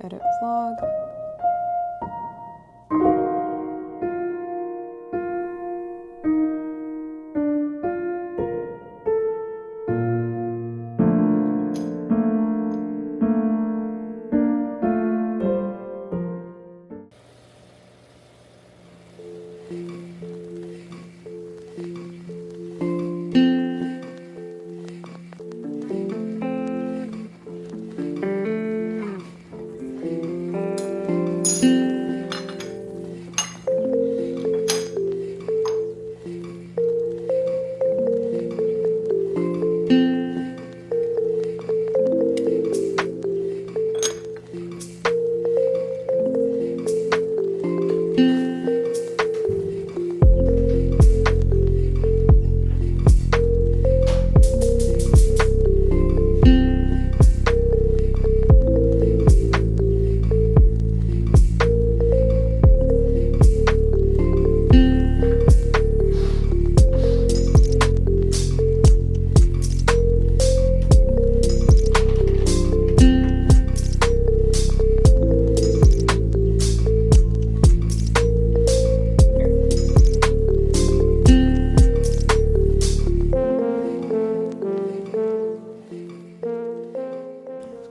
edit vlog.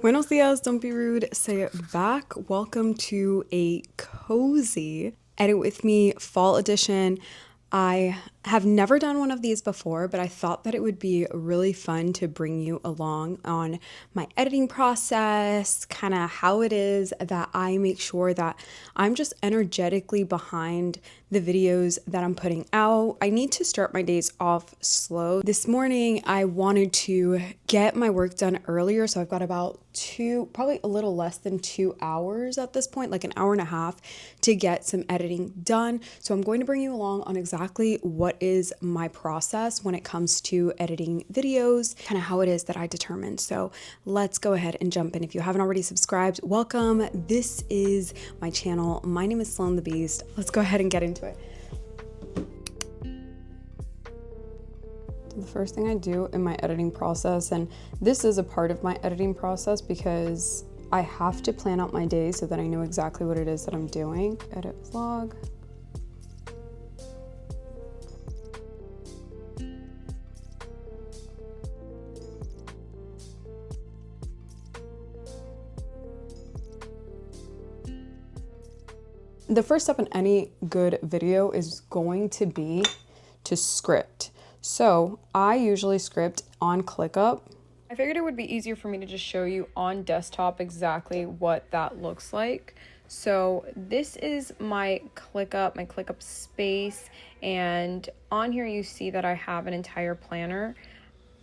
Buenos dias, don't be rude, say it back. Welcome to a cozy Edit With Me fall edition. I have never done one of these before, but I thought that it would be really fun to bring you along on my editing process, kind of how it is that I make sure that I'm just energetically behind the videos that I'm putting out. I need to start my days off slow. This morning, I wanted to get my work done earlier, so I've got about probably a little less than 2 hours at this point, like an hour and a half to get some editing done. So I'm going to bring you along on exactly what is my process when it comes to editing videos, kind of how it is that I determine. So let's go ahead and jump in. If you haven't already subscribed, welcome. This is my channel. My name is Sloan the Beast. Let's go ahead and get into it. The first thing I do in my editing process, and this is a part of my editing process because I have to plan out my day so that I know exactly what it is that I'm doing. Edit vlog. The first step in any good video is going to be to script. So I usually script on ClickUp. I figured it would be easier for me to just show you on desktop exactly what that looks like. So this is my ClickUp space, and on here you see that I have an entire planner.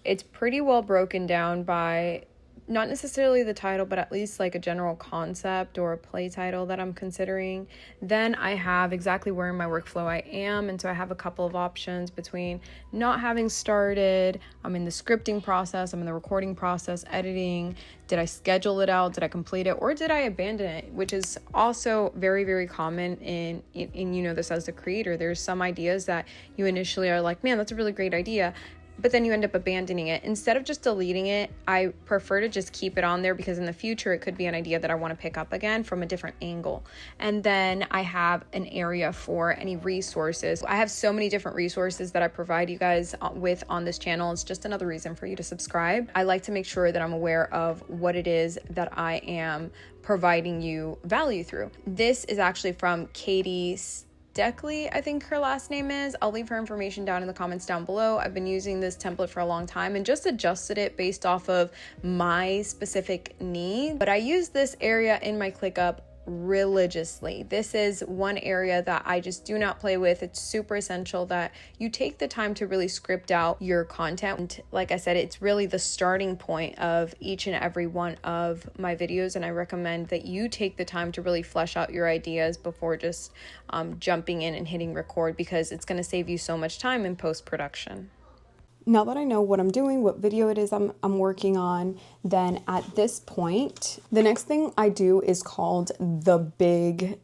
It's pretty well broken down by not necessarily the title, but at least like a general concept or a play title that I'm considering. Then I have exactly where in my workflow I am, and so I have a couple of options between not having started, I'm in the scripting process, I'm in the recording process, editing, did I schedule it out, did I complete it, or did I abandon it, which is also very, very common in you know this as a creator. There's some ideas that you initially are like, man, that's a really great idea, but then you end up abandoning it. Instead of just deleting it, I prefer to just keep it on there because in the future it could be an idea that I want to pick up again from a different angle. And then I have an area for any resources. I have so many different resources that I provide you guys with on this channel. It's just another reason for you to subscribe. I like to make sure that I'm aware of what it is that I am providing you value through. This is actually from Katie Deckley, I think her last name is. I'll leave her information down in the comments down below. I've been using this template for a long time and just adjusted it based off of my specific need. But I use this area in my ClickUp religiously. This is one area that I just do not play with. It's super essential that you take the time to really script out your content. And like I said, it's really the starting point of each and every one of my videos, and I recommend that you take the time to really flesh out your ideas before just jumping in and hitting record, because it's going to save you so much time in post-production. Now that I know what I'm doing, what video it is I'm working on, then at this point, the next thing I do is called the big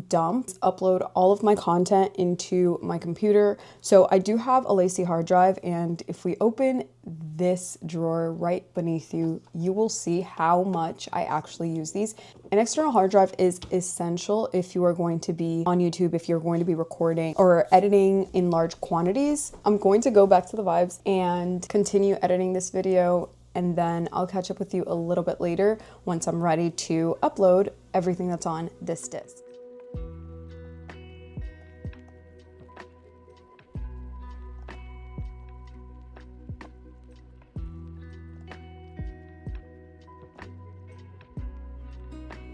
dump, upload all of my content into my computer. So I do have a Lacy hard drive, and if we open this drawer right beneath you, you will see how much I actually use these. An external hard drive is essential if you are going to be on YouTube, if you're going to be recording or editing in large quantities. I'm going to go back to the vibes and continue editing this video, and then I'll catch up with you a little bit later once I'm ready to upload everything that's on this disc.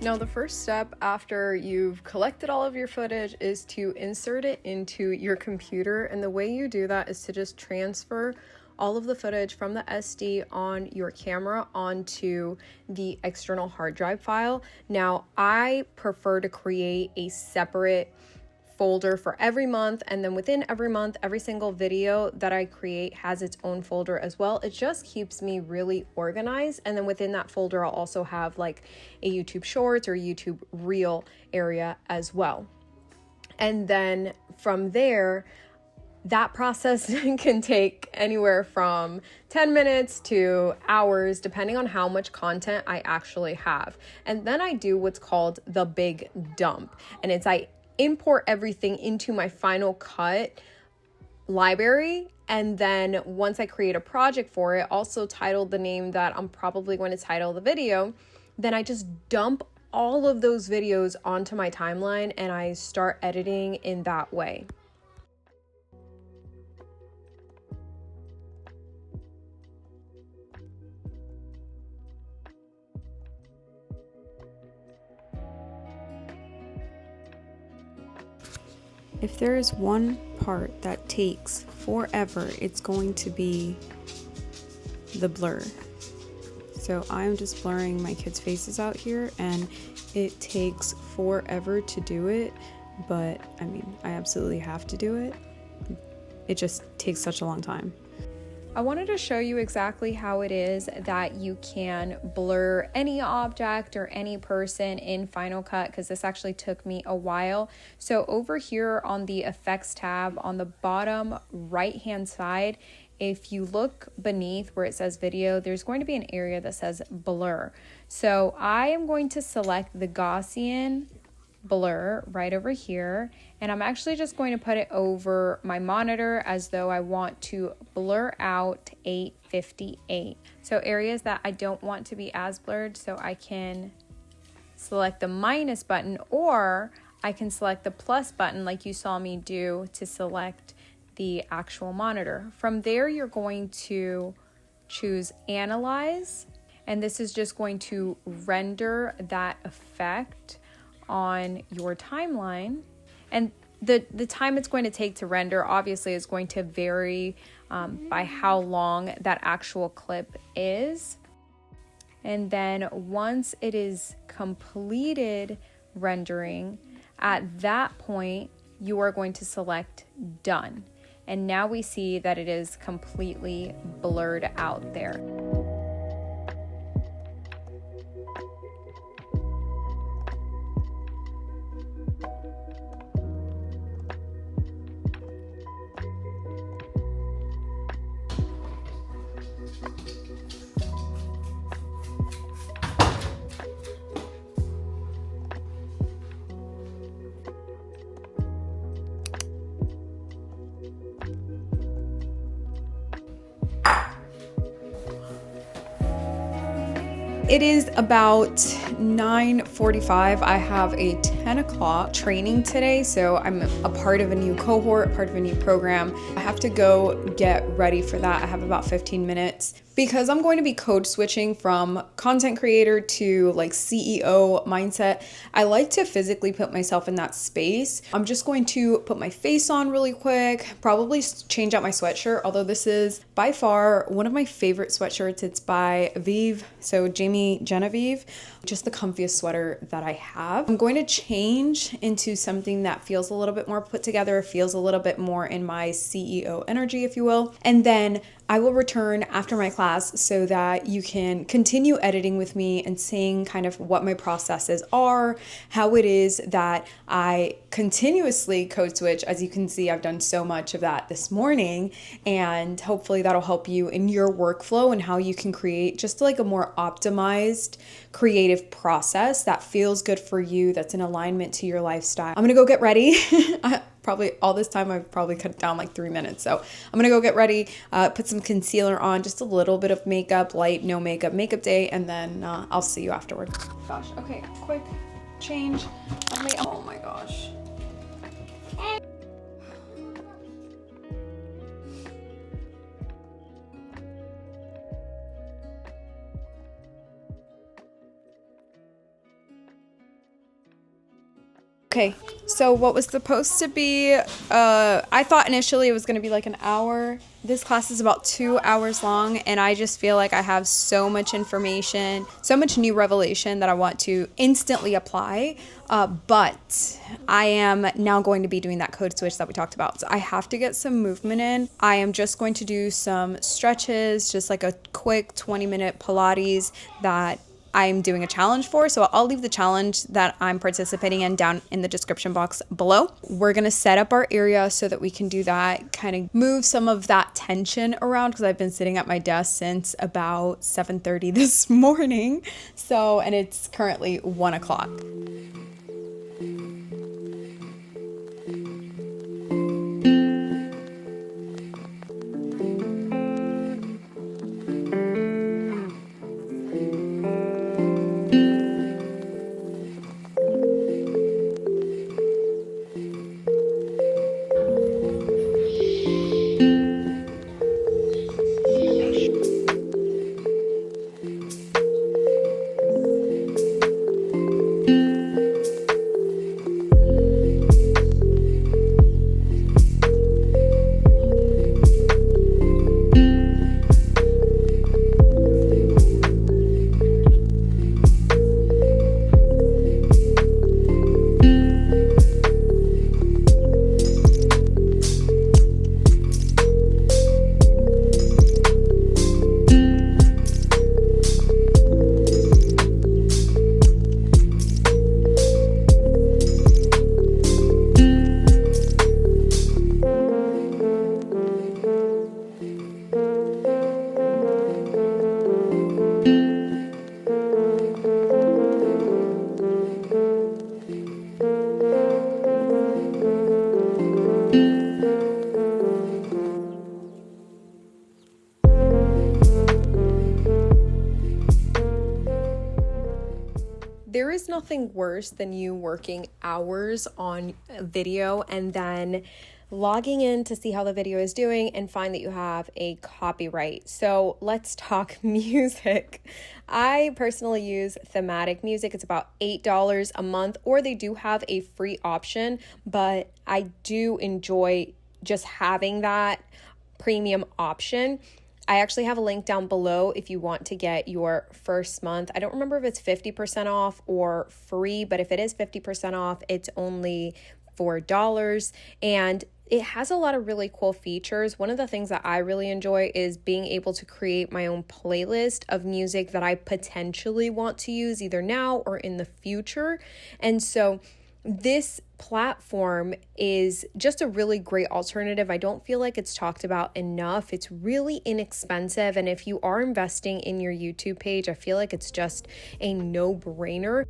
Now, the first step after you've collected all of your footage is to insert it into your computer. And the way you do that is to just transfer all of the footage from the SD on your camera onto the external hard drive file. Now, I prefer to create a separate folder for every month, and then within every month, every single video that I create has its own folder as well. It just keeps me really organized, and then within that folder I'll also have like a YouTube Shorts or YouTube Reel area as well. And then from there, that process can take anywhere from 10 minutes to hours, depending on how much content I actually have. And then I do what's called the big dump, and it's I import everything into my Final Cut library, and then once I create a project for it, also titled the name that I'm probably going to title the video, then I just dump all of those videos onto my timeline and I start editing in that way. If there is one part that takes forever, it's going to be the blur. So I'm just blurring my kids' faces out here, and it takes forever to do it, but I mean, I absolutely have to do it. It just takes such a long time. I wanted to show you exactly how it is that you can blur any object or any person in Final Cut, because this actually took me a while. So over here on the effects tab on the bottom right hand side, if you look beneath where it says video, there's going to be an area that says blur. So I am going to select the Gaussian blur right over here, and I'm actually just going to put it over my monitor as though I want to blur out 858. So areas that I don't want to be as blurred, so I can select the minus button, or I can select the plus button like you saw me do to select the actual monitor. From there, you're going to choose Analyze, and this is just going to render that effect on your timeline. And the time it's going to take to render obviously is going to vary by how long that actual clip is. And then once it is completed rendering, at that point you are going to select done. And now we see that it is completely blurred out there. It is about 9:45. I have a 10 o'clock training today, so I'm a part of a new cohort, part of a new program. I have to go get ready for that. I have about 15 minutes. Because I'm going to be code switching from content creator to like CEO mindset, I like to physically put myself in that space. I'm just going to put my face on really quick, probably change out my sweatshirt, although this is by far one of my favorite sweatshirts. It's by Vive, so Jamie Genevieve, just the comfiest sweater that I have. I'm going to change into something that feels a little bit more put together, feels a little bit more in my CEO energy, if you will. And then I will return after my class so that you can continue editing with me and seeing kind of what my processes are, how it is that I continuously code switch. As you can see, I've done so much of that this morning, and hopefully that'll help you in your workflow and how you can create just like a more optimized creative process that feels good for you, that's in alignment to your lifestyle. I'm gonna go get ready. Probably all this time I've probably cut down like 3 minutes. So I'm gonna go get ready, put some concealer on, just a little bit of makeup, light, no makeup, makeup day, and then I'll see you afterward. Gosh, okay, quick change. Oh my gosh. Okay, so what was supposed to be, I thought initially it was going to be like an hour. This class is about 2 hours long, and I just feel like I have so much information, so much new revelation that I want to instantly apply, but I am now going to be doing that code switch that we talked about. So I have to get some movement in. I am just going to do some stretches, just like a quick 20-minute Pilates that I'm doing a challenge for. So I'll leave the challenge that I'm participating in down in the description box below. We're going to set up our area so that we can do that, kind of move some of that tension around, because I've been sitting at my desk since about 7:30 this morning. So, and it's currently 1 o'clock. There is nothing worse than you working hours on a video and then logging in to see how the video is doing and find that you have a copyright. So let's talk music. I personally use Thematic music. It's about $8 a month, or they do have a free option, but I do enjoy just having that premium option. I actually have a link down below if you want to get your first month. I don't remember if it's 50% off or free, but if it is 50% off, it's only $4. And it has a lot of really cool features. One of the things that I really enjoy is being able to create my own playlist of music that I potentially want to use either now or in the future. And so this platform is just a really great alternative. I don't feel like it's talked about enough. It's really inexpensive. And if you are investing in your YouTube page, I feel like it's just a no-brainer.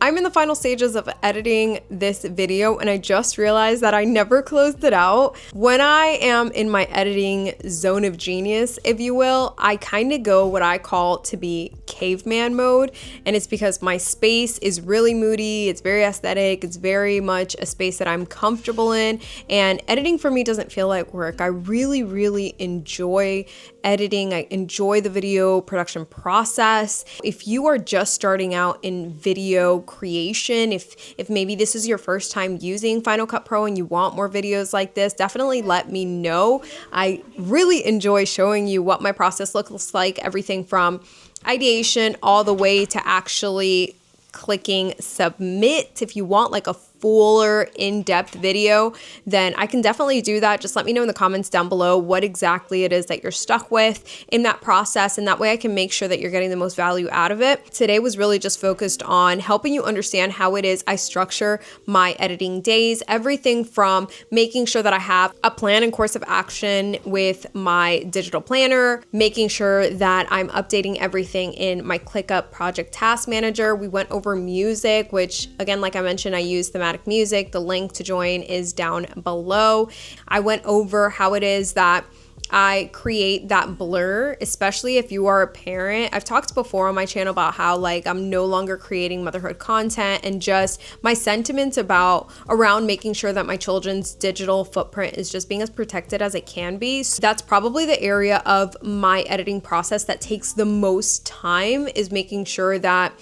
I'm in the final stages of editing this video, and I just realized that I never closed it out. When I am in my editing zone of genius, if you will, I kind of go what I call to be caveman mode, and it's because my space is really moody, it's very aesthetic, it's very much a space that I'm comfortable in, and editing for me doesn't feel like work. I really enjoy editing. I enjoy the video production process. If you are just starting out in video creation, if maybe this is your first time using Final Cut Pro and you want more videos like this, definitely let me know. I really enjoy showing you what my process looks like, everything from ideation all the way to actually clicking submit. If you want like a fuller in-depth video, then I can definitely do that. Just let me know in the comments down below what exactly it is that you're stuck with in that process, and that way I can make sure that you're getting the most value out of it. Today was really just focused on helping you understand how it is I structure my editing days, everything from making sure that I have a plan and course of action with my digital planner, making sure that I'm updating everything in my ClickUp project task manager. We went over music, which again, like I mentioned, I use Thematic music. The link to join is down below. I went over how it is that I create that blur, especially if you are a parent. I've talked before on my channel about how like I'm no longer creating motherhood content, and just my sentiments around making sure that my children's digital footprint is just being as protected as it can be. So that's probably the area of my editing process that takes the most time, is making sure that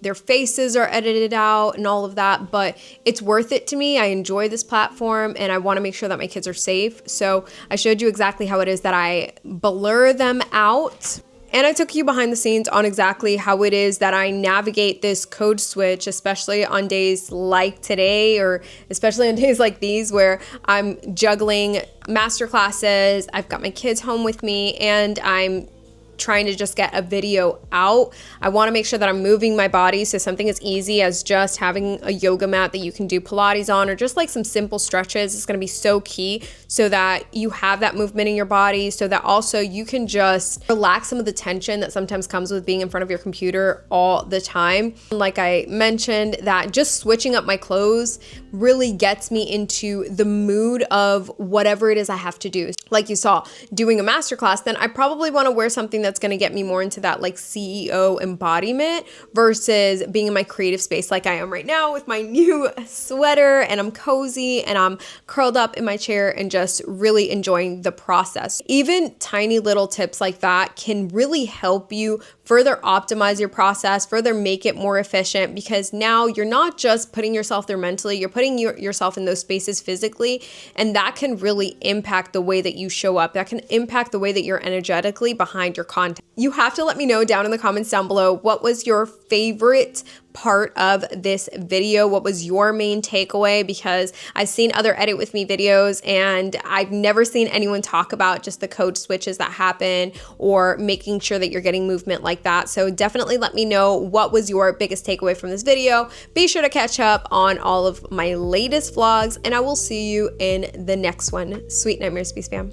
their faces are edited out and all of that, but it's worth it to me. I enjoy this platform and I want to make sure that my kids are safe. So I showed you exactly how it is that I blur them out. And I took you behind the scenes on exactly how it is that I navigate this code switch, especially on days like today, or especially on days like these where I'm juggling master classes, I've got my kids home with me, and I'm trying to just get a video out. I want to make sure that I'm moving my body, so something as easy as just having a yoga mat that you can do Pilates on, or just like some simple stretches, is going to be so key, so that you have that movement in your body, so that also you can just relax some of the tension that sometimes comes with being in front of your computer all the time. Like I mentioned, that just switching up my clothes really gets me into the mood of whatever it is I have to do. Like you saw, doing a masterclass, then I probably want to wear something that's going to get me more into that like CEO embodiment, versus being in my creative space like I am right now with my new sweater, and I'm cozy and I'm curled up in my chair and just really enjoying the process. Even tiny little tips like that can really help you further optimize your process, further make it more efficient, because now you're not just putting yourself there mentally, you're putting yourself in those spaces physically, and that can really impact the way that you show up. That can impact the way that you're energetically behind your content. You have to let me know down in the comments down below, what was your favorite part of this video? What was your main takeaway? Because I've seen other edit with me videos and I've never seen anyone talk about just the code switches that happen, or making sure that you're getting movement like that. So definitely let me know what was your biggest takeaway from this video. Be sure to catch up on all of my latest vlogs, and I will see you in the next one. Sweet nightmares, peace fam.